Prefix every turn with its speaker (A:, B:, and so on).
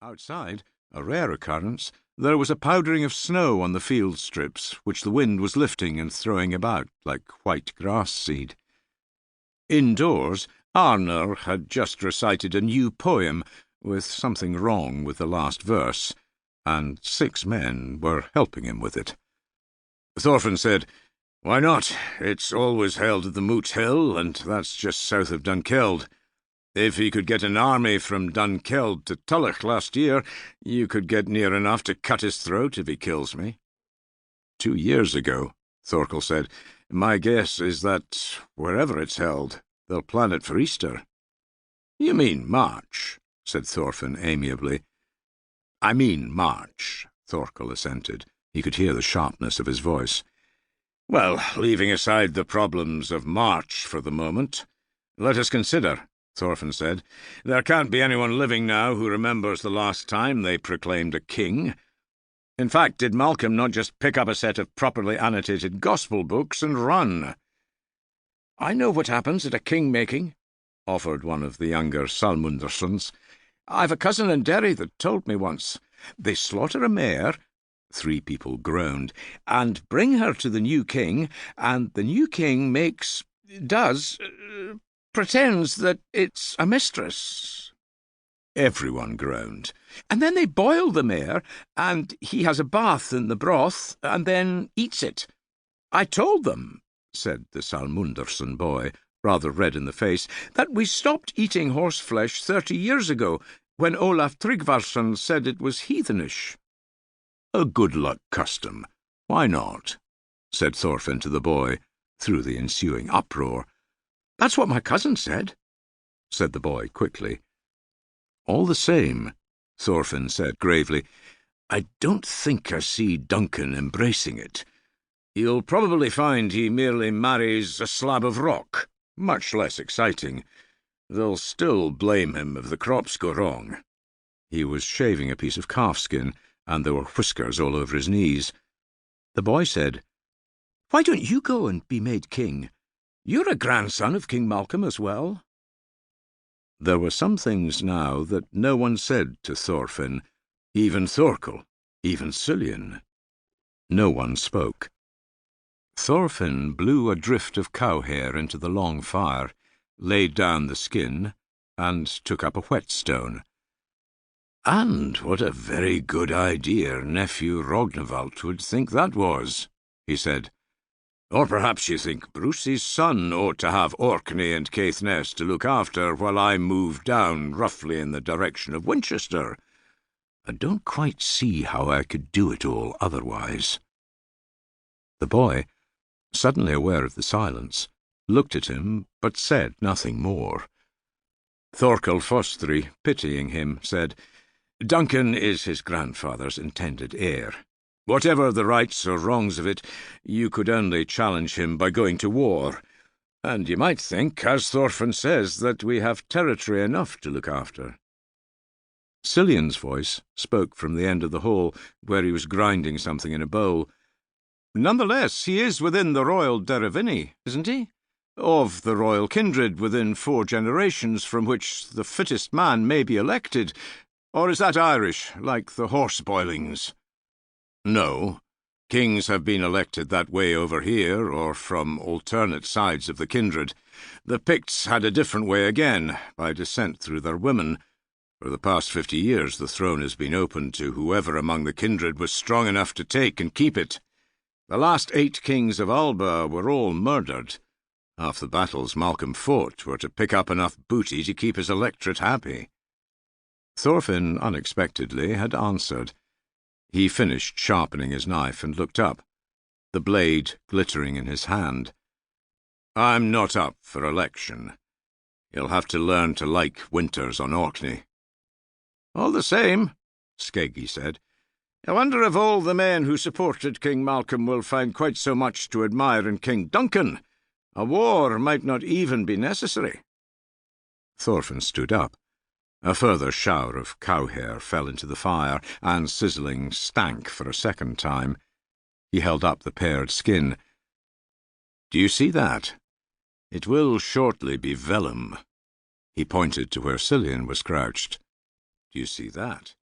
A: Outside, a rare occurrence, there was a powdering of snow on the field strips, which the wind was lifting and throwing about like white grass seed. Indoors, Arner had just recited a new poem, with something wrong with the last verse, and 6 men were helping him with it. Thorfinn said, "Why not? It's always held at the Moot Hill, and that's just south of Dunkeld. If he could get an army from Dunkeld to Tullach last year, you could get near enough to cut his throat if he kills me." 2 years ago, Thorkel said, "my guess is that, wherever it's held, they'll plan it for Easter." "You mean March," said Thorfinn amiably. "I mean March," Thorkel assented. He could hear the sharpness of his voice. "Well, leaving aside the problems of March for the moment, let us consider," Thorfinn said. "There can't be anyone living now who remembers the last time they proclaimed a king. In fact, did Malcolm not just pick up a set of properly annotated gospel books and run?" "I know what happens at a king-making," offered one of the younger Salmundersons. "I've a cousin in Derry that told me once. They slaughter a mare," 3 people groaned, "and bring her to the new king, and the new king pretends that it's a mistress." Everyone groaned. "And then they boil the mare, and he has a bath in the broth, and then eats it. I told them," said the Salmunderson boy, rather red in the face, "that we stopped eating horseflesh 30 years ago, when Olaf Tryggvason said it was heathenish." "A good-luck custom. Why not?" said Thorfinn to the boy, through the ensuing uproar. "That's what my cousin said," said the boy quickly. "All the same," Thorfinn said gravely, "I don't think I see Duncan embracing it. You'll probably find he merely marries a slab of rock, much less exciting. They'll still blame him if the crops go wrong." He was shaving a piece of calfskin, and there were whiskers all over his knees. The boy said, "Why don't you go and be made king? You're a grandson of King Malcolm as well." There were some things now that no one said to Thorfinn, even Thorkel, even Cillian. No one spoke. Thorfinn blew a drift of cow hair into the long fire, laid down the skin, and took up a whetstone. "And what a very good idea nephew Rognvald would think that was," he said. "Or perhaps you think Bruce's son ought to have Orkney and Caithness to look after while I move down roughly in the direction of Winchester. I don't quite see how I could do it all otherwise." The boy, suddenly aware of the silence, looked at him but said nothing more. Thorkel Fostri, pitying him, said, "Duncan is his grandfather's intended heir. Whatever the rights or wrongs of it, you could only challenge him by going to war, and you might think, as Thorfinn says, that we have territory enough to look after." Cillian's voice spoke from the end of the hall, where he was grinding something in a bowl. "Nonetheless, he is within the royal Derivini, isn't he? Of the royal kindred within 4 generations from which the fittest man may be elected, or is that Irish, like the horse-boilings?" "No. Kings have been elected that way over here, or from alternate sides of the kindred. The Picts had a different way again, by descent through their women. For the past 50 years the throne has been open to whoever among the kindred was strong enough to take and keep it. The last 8 kings of Alba were all murdered. Half the battles Malcolm fought were to pick up enough booty to keep his electorate happy." Thorfinn, unexpectedly, had answered. He finished sharpening his knife and looked up, the blade glittering in his hand. "I'm not up for election. You'll have to learn to like winters on Orkney." "All the same," Skeggy said, "I wonder if all the men who supported King Malcolm will find quite so much to admire in King Duncan. A war might not even be necessary." Thorfinn stood up. A further shower of cow hair fell into the fire, and sizzling stank for a second time. He held up the pared skin. "Do you see that? It will shortly be vellum." He pointed to where Cillian was crouched. "Do you see that?"